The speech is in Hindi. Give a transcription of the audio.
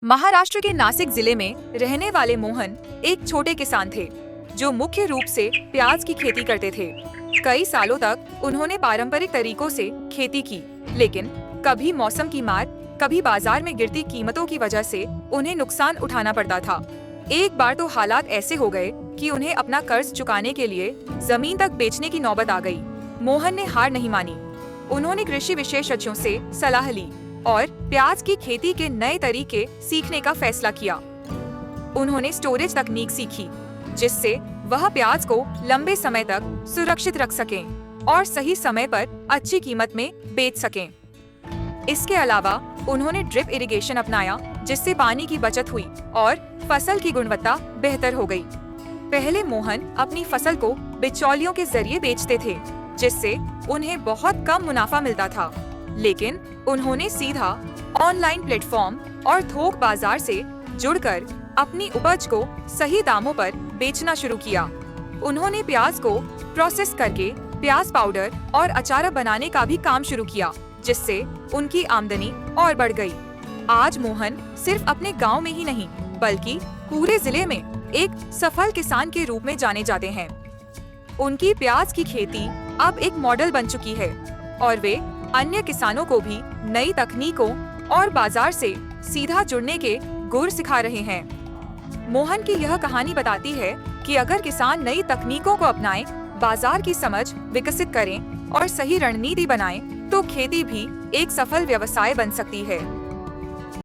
महाराष्ट्र के नासिक जिले में रहने वाले मोहन एक छोटे किसान थे जो मुख्य रूप से प्याज की खेती करते थे। कई सालों तक उन्होंने पारंपरिक तरीकों से खेती की, लेकिन कभी मौसम की मार, कभी बाजार में गिरती कीमतों की वजह से उन्हें नुकसान उठाना पड़ता था। एक बार तो हालात ऐसे हो गए कि उन्हें अपना कर्ज चुकाने के लिए जमीन तक बेचने की नौबत आ गई। मोहन ने हार नहीं मानी। उन्होंने कृषि विशेषज्ञों से सलाह ली और प्याज की खेती के नए तरीके सीखने का फैसला किया। उन्होंने स्टोरेज तकनीक सीखी, जिससे वह प्याज को लंबे समय तक सुरक्षित रख सकें और सही समय पर अच्छी कीमत में बेच सकें। इसके अलावा उन्होंने ड्रिप इरिगेशन अपनाया, जिससे पानी की बचत हुई और फसल की गुणवत्ता बेहतर हो गई। पहले मोहन अपनी फसल को बिचौलियों के जरिए बेचते थे, जिससे उन्हें बहुत कम मुनाफा मिलता था, लेकिन उन्होंने सीधा ऑनलाइन प्लेटफॉर्म और थोक बाजार से जुड़कर अपनी उपज को सही दामों पर बेचना शुरू किया। उन्होंने प्याज को प्रोसेस करके प्याज पाउडर और अचार बनाने का भी काम शुरू किया, जिससे उनकी आमदनी और बढ़ गई। आज मोहन सिर्फ अपने गांव में ही नहीं, बल्कि पूरे जिले में एक सफल किसान के रूप में जाने जाते हैं। उनकी प्याज की खेती अब एक मॉडल बन चुकी है और वे अन्य किसानों को भी नई तकनीकों और बाजार से सीधा जुड़ने के गुर सिखा रहे हैं। मोहन की यह कहानी बताती है कि अगर किसान नई तकनीकों को अपनाएं, बाजार की समझ विकसित करें और सही रणनीति बनाएं, तो खेती भी एक सफल व्यवसाय बन सकती है।